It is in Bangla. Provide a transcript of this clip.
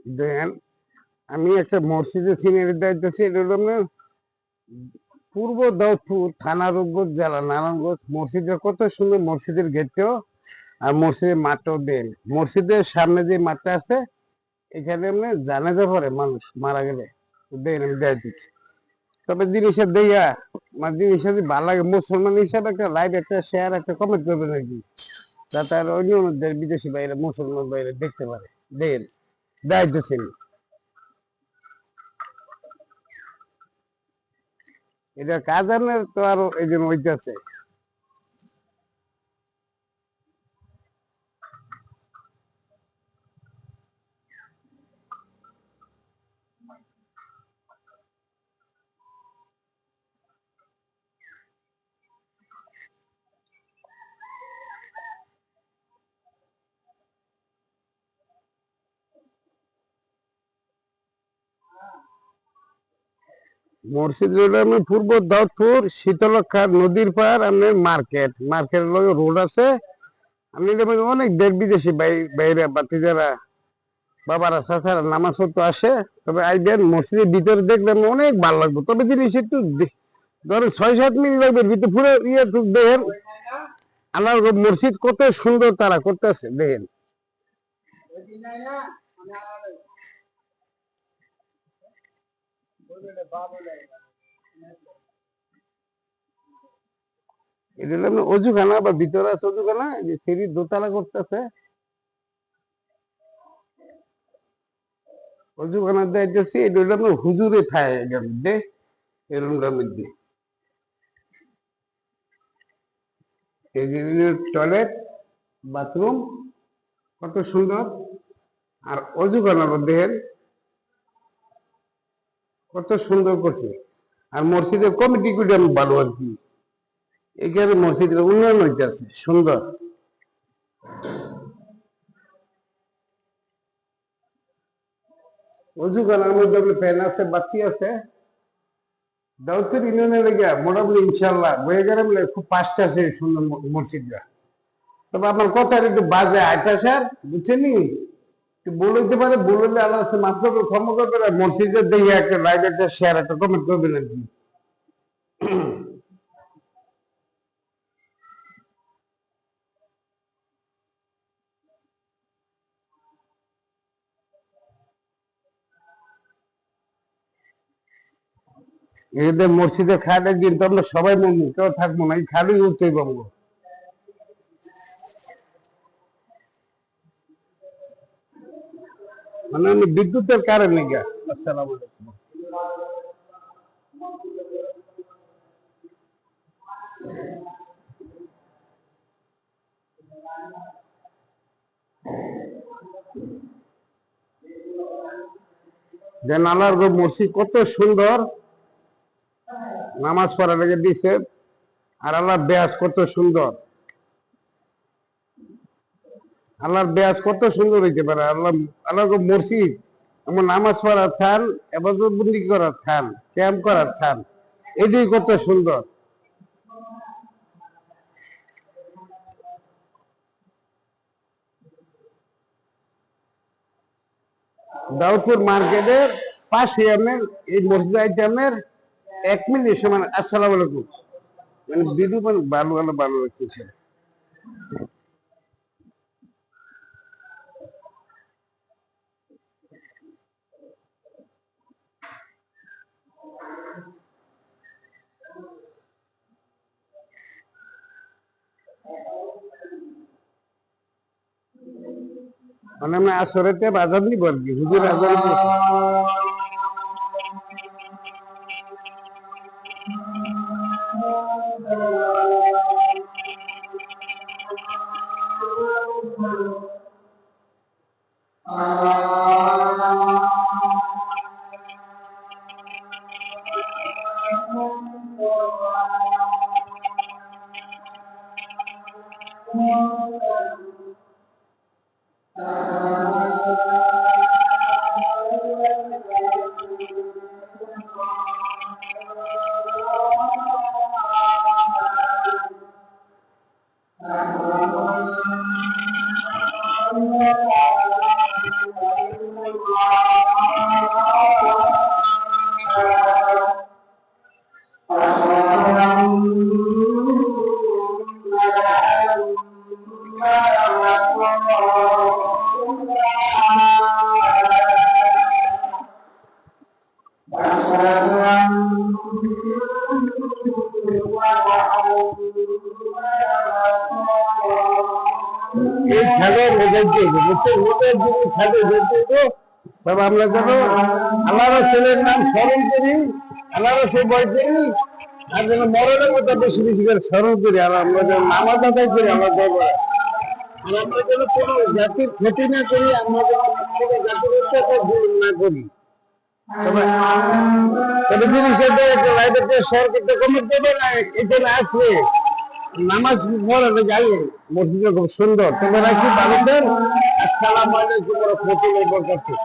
দেখেন, আমি একটা মসজিদের সিনারি দেখতেছি। এটা হলো আপনার পূর্ব দাউদপুর থানার উপর জেলা নারায়ণগঞ্জ। মসজিদটা কত সুন্দর, মসজিদের গেটটাও আর মসজিদের মাঠটাও দেন। মসজিদের সামনে যে মাঠটা আছে, এখানে এমনি জানাজা পড়ে মানুষ মারা গেলে। দেন আমি দেয় দিচ্ছি। তবে জিনিসটা দেয়া আমার জিনিসটা যদি ভালো লাগে, মুসলমান হিসাবে একটা লাইভ, একটা শেয়ার, একটা কমেন্ট করবে নাকি, যাতে আর অন্য বিদেশি বাইরে, মুসলমান বাইরে দেখতে পারে। দেন দেয় দিচ্ছেন। এটা কাজ আপনার তো আরো এই জন্য হইতেছে। মসজিদ রোড আপনার পূর্ব দাউদপুর শীতলক্ষা নদীর পার, আপনার মার্কেট রোড আছে। আপনি দেখবেন অনেক দেশ বিদেশি বাইরে বাতি যারা বাবারা চাচারা নামাজ পড়তে আসে। তবে আইবেন মসজিদের ভিতরে দেখবেন অনেক ভালো লাগবে। তবে জিনিস একটু ধরেন 6-7 মিনিট লাগবে ভিতরে পুরো ইয়ে দেখেন। আল্লাহ মসজিদ কত সুন্দর তারা করতেছে দেখেন। এটা হলো আপনার অজুখানা বা ভিতরে আছে অজুখানা, যে সিঁড়ির দোতলা করতেছে। অজুখানা দেখতেছি, এটা হলো আপনার হুজুরে থায় এটার মধ্যে, এই রুমটার মধ্যে। এই যে টয়লেট, বাথরুম কত সুন্দর। আর অজুখানার দেখেন কত সুন্দর করছে। আর মসজিদের কমিটি গুলি আমি ভালো আর কি, এখানে মসজিদের উন্নয়ন হইতেছে সুন্দর। অজুখানার মধ্যে আপনি ফ্যান আছে, বাতি আছে। দাউদপুর ইউনিয়নের লেগে মোটামুটি ইনশাল্লাহ বয়ে গেলে খুব ফাস্ট আছে সুন্দর মসজিদটা। তবে আপনার কথা একটু বাজে আইটা স্যার, বুঝছেন নি? বলতে পারে, বললে আল্লাহ মাফ করবে, ক্ষমা করবে না। মসজিদের দেখে একটা লাইক, একটা শেয়ার, একটা কমেন্ট করবেন আর কি। এদের মসজিদের খাটের দিন তো আমরা সবাই মরবো, কেউ থাকবো না, এই খালি উঠতেই পাবো। মানে আমি বিদ্যুতের কারণে গা। আসসালামু আলাইকুম। দেন আল্লাহর মসজিদ কত সুন্দর, নামাজ পড়া লেগে দিছে। আর আল্লাহর ব্যাস কত সুন্দর, আল্লাহর ব্যাস কত সুন্দর হইতে পারে। আল্লাহর মসজিদ এমন নামাজ পড়ার স্থান, এবাদত বন্দি করার স্থান, ক্যাম্প করার স্থান, এটাই কত সুন্দর। দাউদপুর মার্কেটের পাশে আপনার এই মসজিদ আইটেমের 1 মিনিট সময়। আসসালামু আলাইকুম। মানে ভিডিও ভালো ভালো ভালো লাগছে। মানে আমরা আসরেতে বাজার নিব আর কি, হুজুর আজান এই খেলা বোঝাইতে লোকের যদি খেলে যেতে তবে আমরা যেন আল্লাহর ছেলের নাম স্মরণ করি, আল্লাহর সে বই করি, আর যেন মরণের মতো বেশি বেশি করে স্মরণ করি, আর আমরা যেন নামাজ আদায় করি আমার দরবারে। আর আমরা যেন কোনো জাতির ক্ষতি না করি, আমরা যেন কোনো জাতির অত্যাচার না করি। তবে জিনিসটা একটা লাইব্রেরিতে সরকারটা কমে দেবে না, এখানে আসলে নামাজ পড়াতে যাই মসজিদটা খুব সুন্দর। তবে রাখি ভারতের আসসালামু আলাইকুম ওয়া রাহমাতুল্লাহি ওয়া বারাকাতুহু।